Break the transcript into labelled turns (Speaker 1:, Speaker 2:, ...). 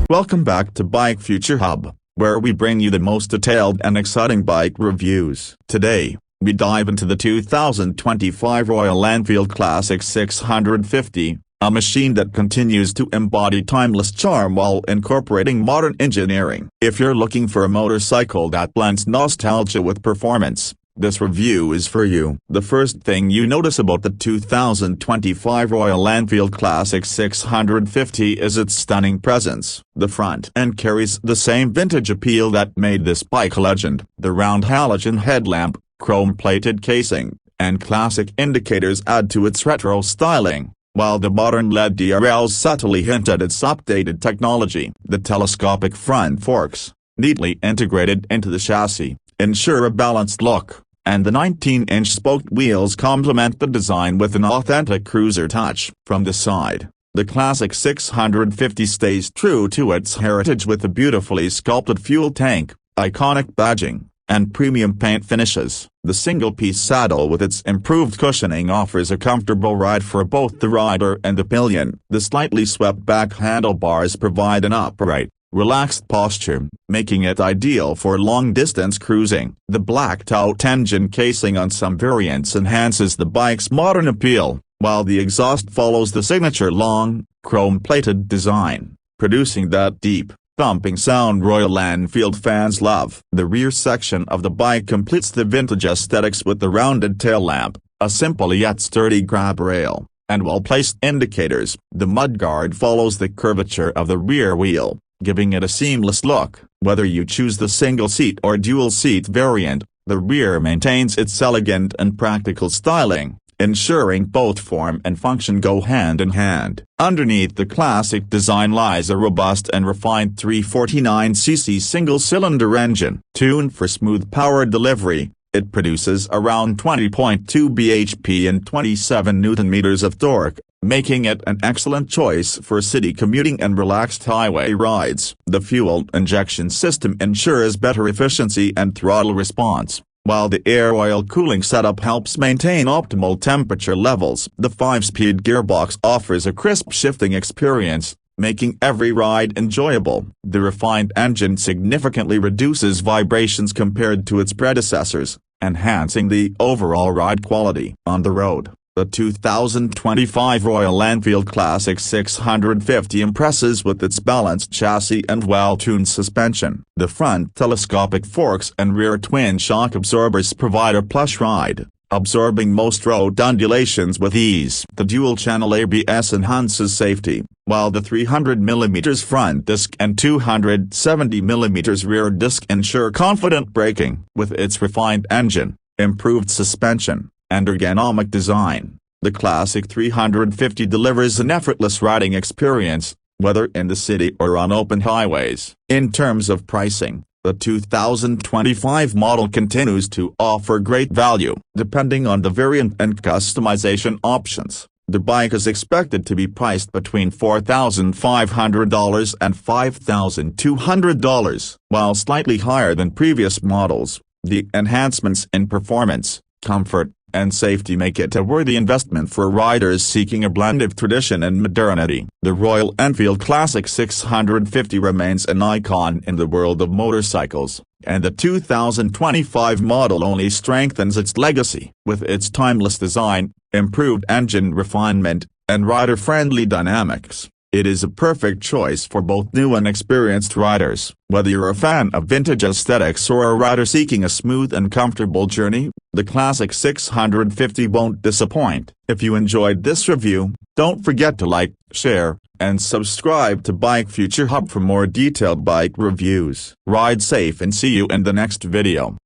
Speaker 1: Welcome back to Bike Future Hub, where we bring you the most detailed and exciting bike reviews. Today, we dive into the 2025 Royal Enfield Classic 650, a machine that continues to embody timeless charm while incorporating modern engineering. If you're looking for a motorcycle that blends nostalgia with performance, this review is for you. The first thing you notice about the 2025 Royal Enfield Classic 650 is its stunning presence. The front end carries the same vintage appeal that made this bike a legend. The round halogen headlamp, chrome-plated casing, and classic indicators add to its retro styling, while the modern LED DRLs subtly hint at its updated technology. The telescopic front forks, neatly integrated into the chassis, ensure a balanced look, and the 19-inch spoked wheels complement the design with an authentic cruiser touch. From the side, the Classic 650 stays true to its heritage with a beautifully sculpted fuel tank, iconic badging, and premium paint finishes. The single-piece saddle with its improved cushioning offers a comfortable ride for both the rider and the pillion. The slightly swept-back handlebars provide an upright, relaxed posture, making it ideal for long-distance cruising. The blacked-out engine casing on some variants enhances the bike's modern appeal, while the exhaust follows the signature long, chrome-plated design, producing that deep, thumping sound Royal Enfield fans love. The rear section of the bike completes the vintage aesthetics with the rounded tail lamp, a simple yet sturdy grab rail, and well-placed indicators. The mudguard follows the curvature of the rear wheel, giving it a seamless look. Whether you choose the single-seat or dual-seat variant, the rear maintains its elegant and practical styling, ensuring both form and function go hand in hand. Underneath the classic design lies a robust and refined 349cc single-cylinder engine. Tuned for smooth power delivery, it produces around 20.2 bhp and 27 Nm of torque, making it an excellent choice for city commuting and relaxed highway rides. The fuel injection system ensures better efficiency and throttle response, while the air oil cooling setup helps maintain optimal temperature levels. The 5-speed gearbox offers a crisp shifting experience, making every ride enjoyable. The refined engine significantly reduces vibrations compared to its predecessors, enhancing the overall ride quality. On the road, the 2025 Royal Enfield Classic 650 impresses with its balanced chassis and well-tuned suspension. The front telescopic forks and rear twin shock absorbers provide a plush ride, absorbing most road undulations with ease. The dual-channel ABS enhances safety, while the 300mm front disc and 270mm rear disc ensure confident braking. With its refined engine, improved suspension, and ergonomic design, the Classic 350 delivers an effortless riding experience, whether in the city or on open highways. In terms of pricing, the 2025 model continues to offer great value. Depending on the variant and customization options, the bike is expected to be priced between $4,500 and $5,200. While slightly higher than previous models, the enhancements in performance, comfort, and safety make it a worthy investment for riders seeking a blend of tradition and modernity. The Royal Enfield Classic 650 remains an icon in the world of motorcycles, and the 2025 model only strengthens its legacy. With its timeless design, improved engine refinement, and rider-friendly dynamics, it is a perfect choice for both new and experienced riders. Whether you're a fan of vintage aesthetics or a rider seeking a smooth and comfortable journey, the Classic 650 won't disappoint. If you enjoyed this review, don't forget to like, share, and subscribe to Bike Future Hub for more detailed bike reviews. Ride safe and see you in the next video.